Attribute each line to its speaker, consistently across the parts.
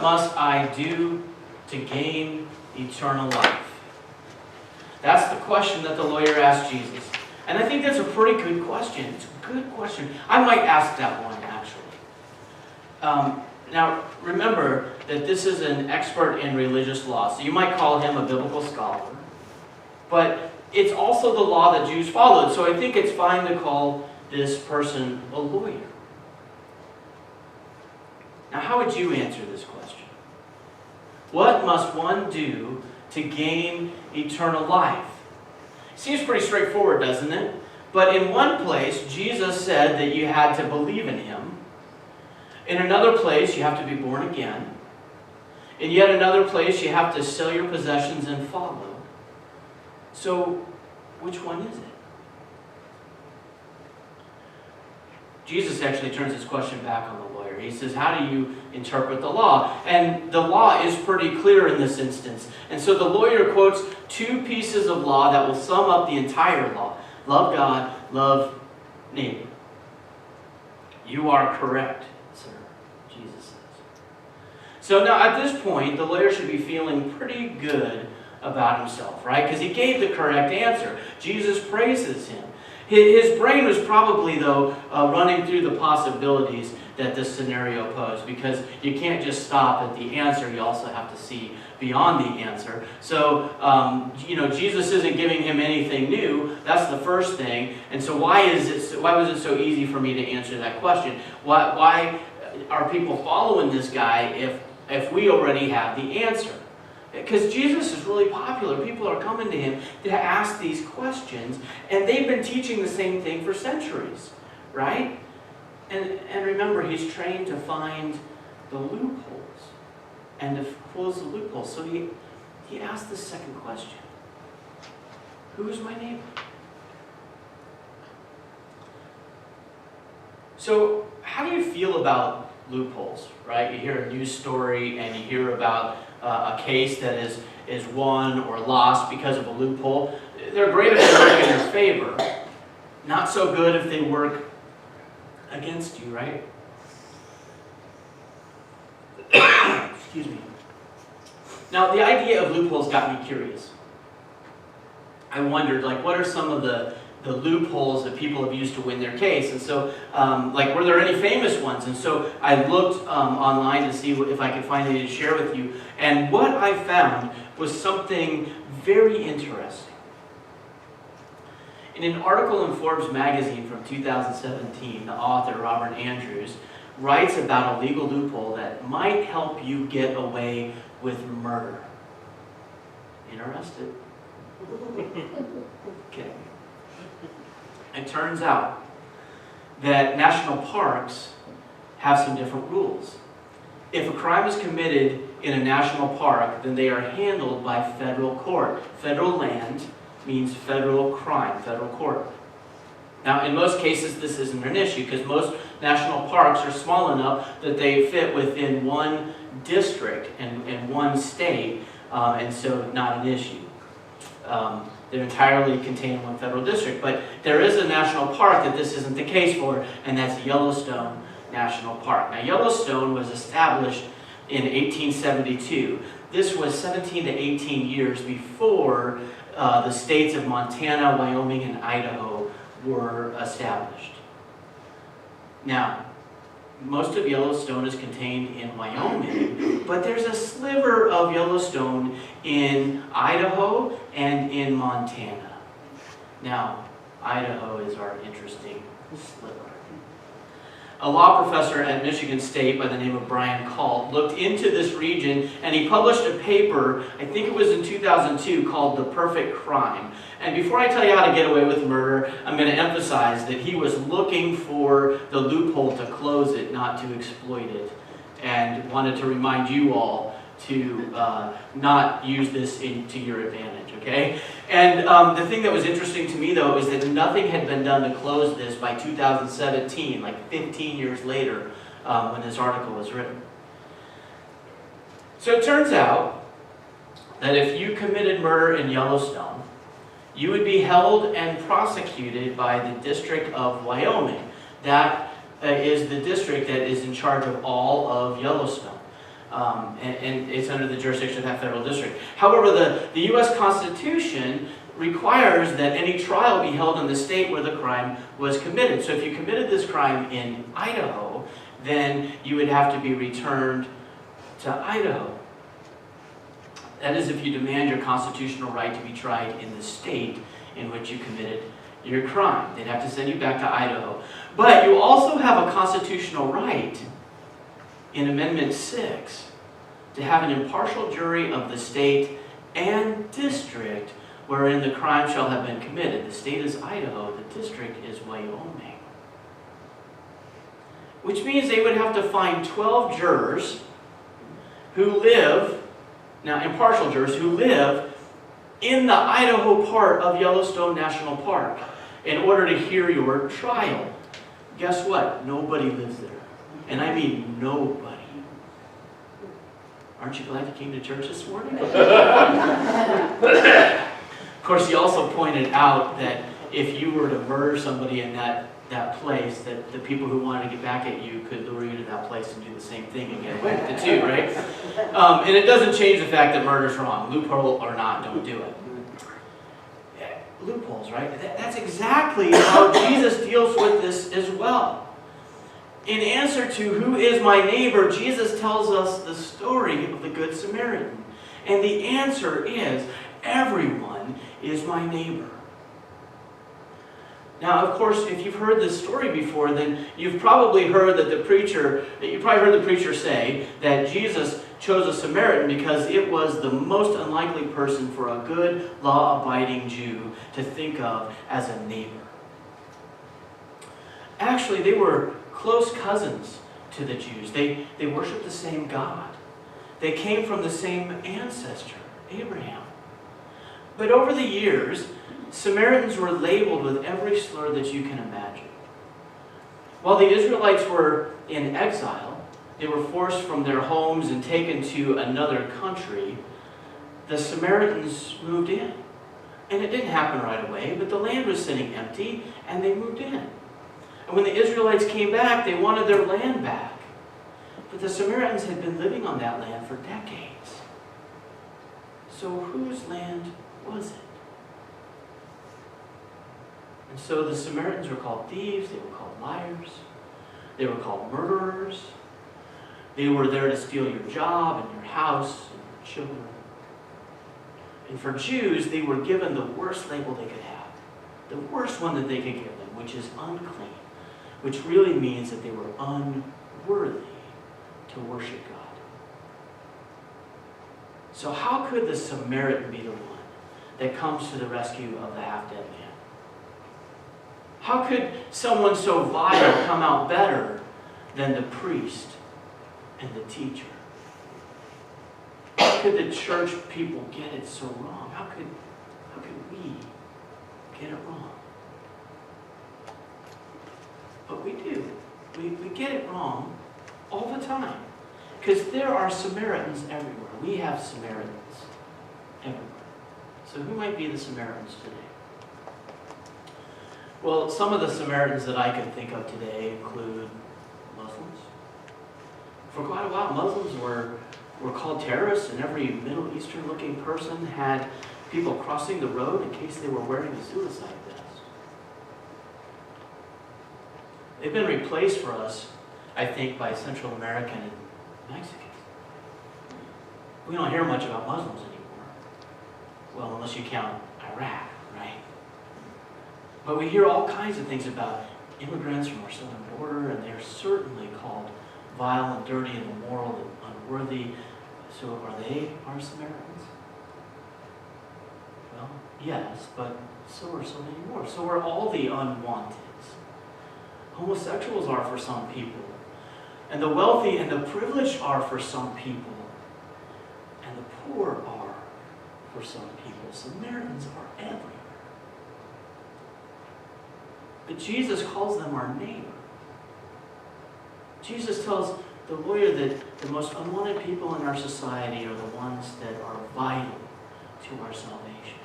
Speaker 1: must I do to gain eternal life? That's the question that the lawyer asked Jesus. And I think that's a pretty good question. It's a good question. I might ask that one, actually. Now, remember that this is an expert in religious law, so you might call him a biblical scholar. But it's also the law that Jews followed, so I think it's fine to call this person a lawyer. Now, how would you answer this question? What must one do to gain eternal life? Seems pretty straightforward, doesn't it? But in one place, Jesus said that you had to believe in him. In another place, you have to be born again. In yet another place, you have to sell your possessions and follow. So, which one is it? Jesus actually turns his question back on the lawyer. He says, how do you interpret the law? And the law is pretty clear in this instance. And so the lawyer quotes two pieces of law that will sum up the entire law. Love God, love neighbor. You are correct, sir, Jesus says. So now at this point, the lawyer should be feeling pretty good about himself, right? Because he gave the correct answer. Jesus praises him. His brain was probably, though, running through the possibilities that this scenario posed, because you can't just stop at the answer. You also have to see beyond the answer. So, Jesus isn't giving him anything new. That's the first thing. And so why was it so easy for me to answer that question? Why are people following this guy if we already have the answer? Because Jesus is really popular. People are coming to him to ask these questions, and they've been teaching the same thing for centuries, right? And remember, he's trained to find the loopholes and to close the loopholes. So he asked the second question. Who is my neighbor? So how do you feel about loopholes, right? You hear a news story and you hear about a case that is won or lost because of a loophole. They're great if they work in your favor. Not so good if they work against you, right? Excuse me. Now, the idea of loopholes got me curious. I wondered, what are some of the loopholes that people have used to win their case? And so, were there any famous ones? And so I looked online to see if I could find any to share with you. And what I found was something very interesting. In an article in Forbes magazine from 2017, the author, Robert Andrews, writes about a legal loophole that might help you get away with murder. Interested? Okay. It turns out that national parks have some different rules. If a crime is committed in a national park, then they are handled by federal court. Federal land means federal crime, federal court. Now, in most cases, this isn't an issue because most national parks are small enough that they fit within one district and one state, and so not an issue. They're entirely contained in one federal district. But there is a national park that this isn't the case for, and that's Yellowstone National Park. Now, Yellowstone was established in 1872. This was 17 to 18 years before the states of Montana, Wyoming, and Idaho were established. Now, most of Yellowstone is contained in Wyoming, but there's a sliver of Yellowstone in Idaho and in Montana. Now, Idaho is our interesting sliver. A law professor at Michigan State by the name of Brian Kalt looked into this region, and he published a paper, I think it was in 2002, called The Perfect Crime. And before I tell you how to get away with murder, I'm going to emphasize that he was looking for the loophole to close it, not to exploit it, and wanted to remind you all to not use this to your advantage, okay? And the thing that was interesting to me, though, is that nothing had been done to close this by 2017, 15 years later, when this article was written. So it turns out that if you committed murder in Yellowstone, you would be held and prosecuted by the District of Wyoming. That is the district that is in charge of all of Yellowstone. and it's under the jurisdiction of that federal district. However, the U.S. Constitution requires that any trial be held in the state where the crime was committed. So if you committed this crime in Idaho, then you would have to be returned to Idaho. That is if you demand your constitutional right to be tried in the state in which you committed your crime. They'd have to send you back to Idaho. But you also have a constitutional right in Amendment 6 to have an impartial jury of the state and district wherein the crime shall have been committed. The state is Idaho, the district is Wyoming. Which means they would have to find 12 jurors who live, now impartial jurors, who live in the Idaho part of Yellowstone National Park in order to hear your trial. Guess what? Nobody lives there. And I mean nobody. Aren't you glad you came to church this morning? Of course, he also pointed out that if you were to murder somebody in that place, that the people who wanted to get back at you could lure you to that place and do the same thing and get away with it too, right? And it doesn't change the fact that murder's wrong. Loophole or not, don't do it. Loopholes, right? That's exactly how Jesus deals with this as well. In answer to who is my neighbor, Jesus tells us the story of the Good Samaritan. And the answer is, everyone is my neighbor. Now, of course, if you've heard this story before, then you've probably heard the preacher say that Jesus chose a Samaritan because it was the most unlikely person for a good, law-abiding Jew to think of as a neighbor. Actually, they were close cousins to the Jews. They worshiped the same God. They came from the same ancestor, Abraham. But over the years, Samaritans were labeled with every slur that you can imagine. While the Israelites were in exile, they were forced from their homes and taken to another country, the Samaritans moved in. And it didn't happen right away, but the land was sitting empty, and they moved in. And when the Israelites came back, they wanted their land back. But the Samaritans had been living on that land for decades. So whose land was it? And so the Samaritans were called thieves, they were called liars, they were called murderers. They were there to steal your job and your house and your children. And for Jews, they were given the worst label they could have. The worst one that they could give them, which is unclean. Which really means that they were unworthy to worship God. So how could the Samaritan be the one that comes to the rescue of the half-dead man? How could someone so vile come out better than the priest and the teacher? How could the church people get it so wrong? How could we get it wrong? But we do. We get it wrong all the time. Because there are Samaritans everywhere. We have Samaritans everywhere. So who might be the Samaritans today? Well, some of the Samaritans that I can think of today include Muslims. For quite a while, Muslims were called terrorists, and every Middle Eastern looking person had people crossing the road in case they were wearing a suicide vest. They've been replaced for us, I think, by Central American and Mexicans. We don't hear much about Muslims anymore. Well, unless you count Iraq, right? But we hear all kinds of things about immigrants from our southern border, and they're certainly called vile and dirty and immoral and unworthy. So are they our Samaritans? Well, yes, but so are so many more. So are all the unwanteds. Homosexuals are for some people. And the wealthy and the privileged are for some people. And the poor are for some people. Samaritans are everywhere. But Jesus calls them our neighbor. Jesus tells the lawyer that the most unwanted people in our society are the ones that are vital to our salvation.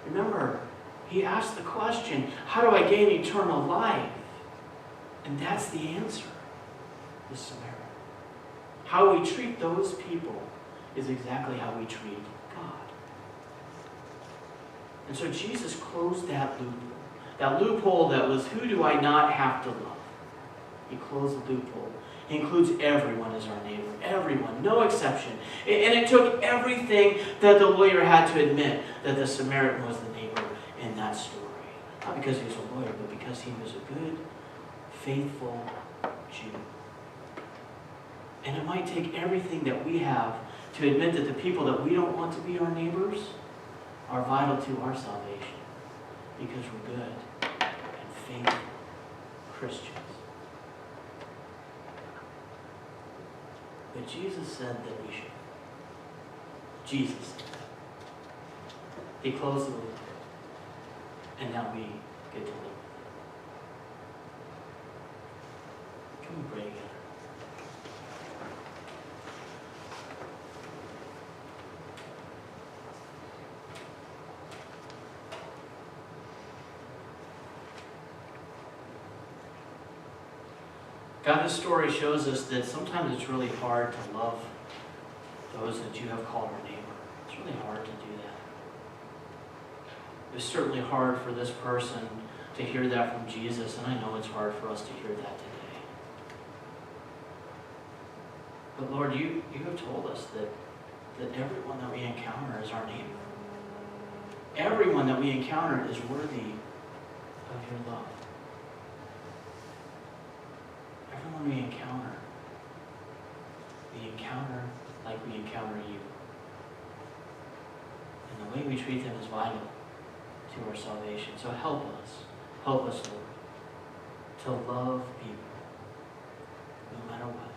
Speaker 1: Remember, he asked the question, how do I gain eternal life? And that's the answer, the Samaritan. How we treat those people is exactly how we treat God. And so Jesus closed that loophole. That loophole that was, who do I not have to love? He closed the loophole. He includes everyone as our neighbor. Everyone, no exception. And it took everything that the lawyer had to admit that the Samaritan was the neighbor in that story. Not because he was a lawyer, but because he was a good, faithful Jew. And it might take everything that we have to admit that the people that we don't want to be our neighbors are vital to our salvation, because we're good and faithful Christians. But Jesus said that we should. Jesus said that. He closed the loop, and now we get to live with it. Can we pray together? God, this story shows us that sometimes it's really hard to love those that you have called our neighbor. It's really hard to do that. It's certainly hard for this person to hear that from Jesus, and I know it's hard for us to hear that today. But Lord, you have told us that everyone that we encounter is our neighbor. Everyone that we encounter is worthy of your love. Everyone we encounter like we encounter you. And the way we treat them is vital to our salvation. So help us, Lord, to love people, no matter what.